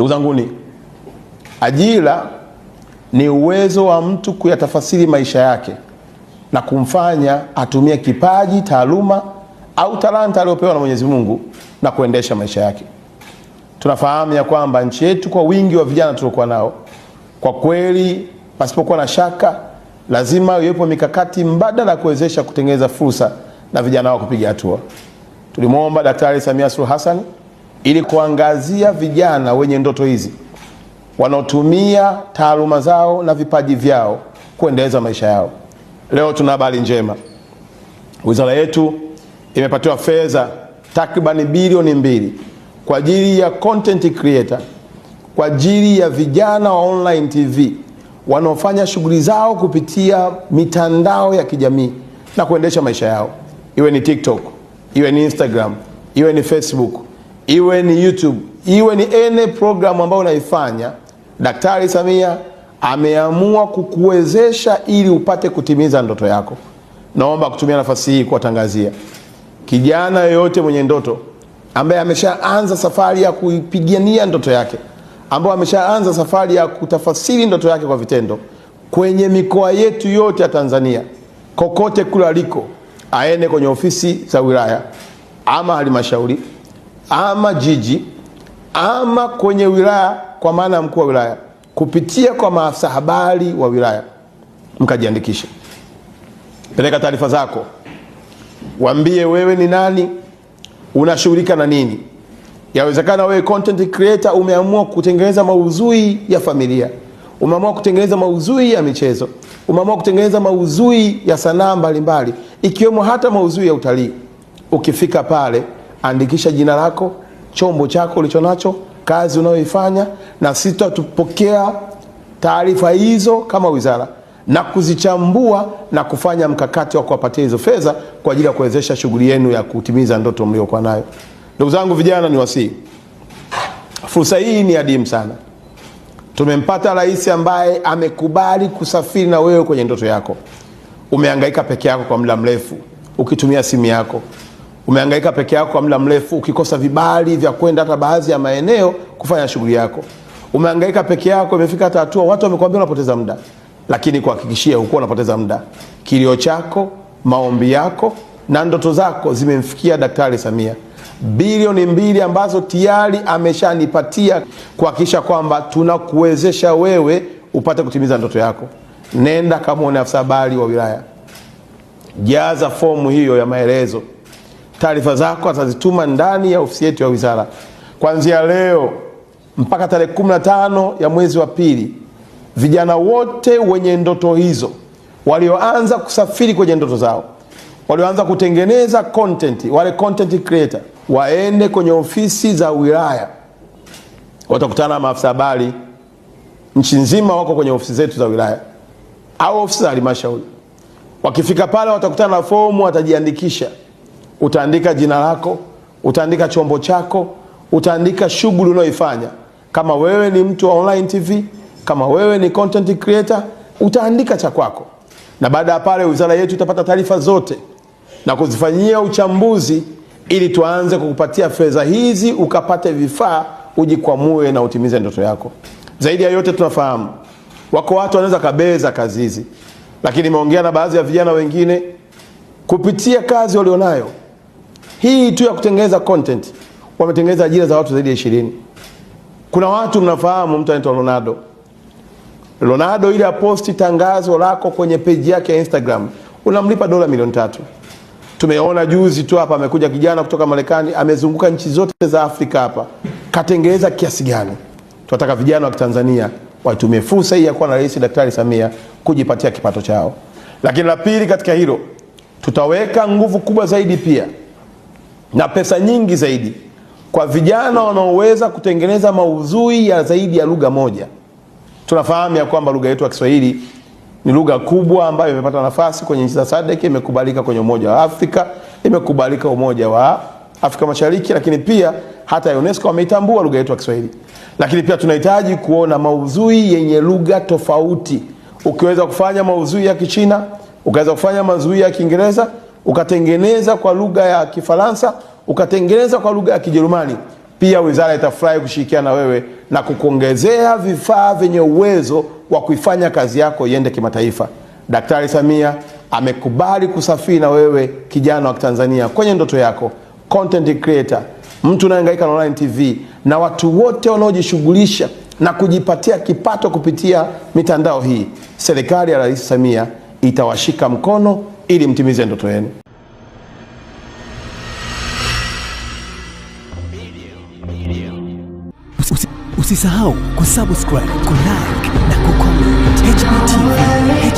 Ndugu zanguni, ajira ni uwezo wa mtu kuyatafasiri maisha yake na kumfanya atumie kipaji, taaluma au talanta aliyopewa na Mwenyezi Mungu na kuendesha maisha yake. Tunafahamu ya kwamba nchi yetu kwa wingi wa vijana tuliokuwa nao, kwa kweli pasipokuwa na shaka lazima iwepo mikakati mbadala kuwezesha kutengeneza fursa na vijana wao kupiga hatua. Tulimwomba Daktari Samia Suluhu Hassan ili kuangazia vijana wenye ndoto hizi wanaotumia taaluma zao na vipaji vyao kuendeleza maisha yao. Leo tuna habari njema. Wizara yetu imepatiwa fedha takriban bilioni 2 kwa ajili ya content creator, kwa ajili ya vijana wa online TV wanaofanya shughuli zao kupitia mitandao ya kijamii na kuendesha maisha yao. Iwe ni TikTok, iwe ni Instagram, iwe ni Facebook, iwe ni YouTube, iwe ni any program ambayo unaifanya, Daktari Samia ameamua kukuwezesha ili upate kutimiza ndoto yako. Naomba kutumia nafasi hii kuwatangazia kijana yoyote mwenye ndoto ambaye ameshaanza safari ya kuipigania ndoto yake, ambaye ameshaanza safari ya kutafasiri ndoto yake kwa vitendo kwenye mikoa yetu yote ya Tanzania, kokote kule aliko, aende kwenye ofisi za wilaya ama halmashauri ama jiji ama kwenye wilaya, kwa maana ya mkuu wa wilaya, kupitia kwa maafisa habari wa wilaya, mkajiandikishe. Peleka taarifa zako, waambie wewe ni nani, unashughulika na nini. Yawezekana wewe content creator umeamua kutengeneza maudhui ya familia, umeamua kutengeneza maudhui ya michezo, umeamua kutengeneza maudhui ya sanaa mbalimbali, ikiwemo hata maudhui ya utalii. Ukifika pale, andikisha jina lako, chombo chako ulichonacho, kazi unayoifanya, na sisi tutapokea taarifa hizo kama wizara na kuzichambua na kufanya mkakati wa kuwapatia hizo fedha kwa ajili ya kuwezesha shughuli yenu ya kutimiza ndoto mliokuwa nayo. Ndugu zangu vijana, ni wasii, fursa hii ni adimu sana. Tumempata rais ambaye amekubali kusafiri na wewe kwenye ndoto yako. Umehangaika peke yako kwa muda mrefu ukitumia simu yako. Umehangaika peke yako kwa muda mrefu ukikosa vibali vya kwenda hata baadhi ya maeneo kufanya shughuli yako. Umehangaika peke yako, imefika hata hatua watu wamekwambia unapoteza muda, lakini kuhakikishia huko unapoteza muda. Kilio chako, maombi yako na ndoto zako zimemfikia Daktari Samia. Bilioni 2 ambazo tayari ameshanipatia kuhakikisha kwamba tunakuwezesha wewe upate kutimiza ndoto yako. Nenda kama afisa habari wa wilaya, jaza fomu hiyo ya maelezo. Taarifa zako atazituma ndani ya ofisi yetu ya wizara. Kuanzia leo mpaka tarehe 15 ya mwezi wa pili, vijana wote wenye ndoto hizo, walioanza kusafiri kwenye ndoto zao, walioanza kutengeneza content, wale content creator, waende kwenye ofisi za wilaya. Watakutana na maafisa habari nchi nzima, wako kwenye ofisi zetu za wilaya au ofisi za halmashauri. Wakifika pale watakutana na fomu, watajiandikisha. Utaandika jina lako, utaandika chombo chako, utaandika shughuli unayoifanya. Kama wewe ni mtu wa online TV, kama wewe ni content creator, utaandika cha kwako. Na baada ya pale wizara yetu itapata taarifa zote na kuzifanyia uchambuzi ili tuanze kukupatia fedha hizi ukapate vifaa ujikwamue na utimize ndoto yako. Zaidi ya yote, tunafahamu wako watu wanaweza kabeza kazi hizi, lakini nimeongea na baadhi ya vijana wengine kupitia kazi walionayo hii tu ya kutengeneza content, wametengeneza ajira za watu zaidi ya 20. Kuna watu mnafahamu, mtu anaitwa Ronaldo ile aposti tangazo lako kwenye page yake ya Instagram, unamlipa dola milioni 3. Tumeona juzi tu hapa amekuja kijana kutoka Marekani, amezunguka nchi zote za Afrika hapa, katengeneza kiasi gani. Tunataka vijana wa Tanzania watumie fursa hii ya kuwa na Rais Daktari Samia kujipatia kipato chao. Lakini la pili katika hilo, tutaweka nguvu kubwa zaidi pia na pesa nyingi zaidi kwa vijana wanaoweza kutengeneza maudhui ya zaidi ya lugha moja. Tunafahamu ya kwamba lugha yetu ya Kiswahili ni lugha kubwa ambayo imepata nafasi kwenye nchi za SADC, imekubalika kwenye Umoja wa Afrika, imekubalika Umoja wa Afrika Mashariki, lakini pia hata UNESCO wameitambua lugha yetu ya Kiswahili. Lakini pia tunahitaji kuona maudhui yenye lugha tofauti. Ukiweza kufanya maudhui ya Kichina, ukaweza kufanya maudhui ya Kiingereza, ukatengeneza kwa lugha ya Kifaransa, ukatengeneza kwa lugha ya Kijerumani, Pia wizara itafurahi kushirikiana na wewe na kukuongezea vifaa vyenye uwezo wa kuifanya kazi yako iende kimataifa. Daktari Samia amekubali kusafiri na wewe, kijana wa Tanzania, kwenye ndoto yako. Content creator, mtu unayehangaika na online TV na watu wote wanaojishughulisha na kujipatia kipato kupitia mitandao hii, serikali ya Rais Samia itawashika mkono ili mtimize ndoto yenu. Usisahau kusubscribe, kulike na kucomment. HBTV.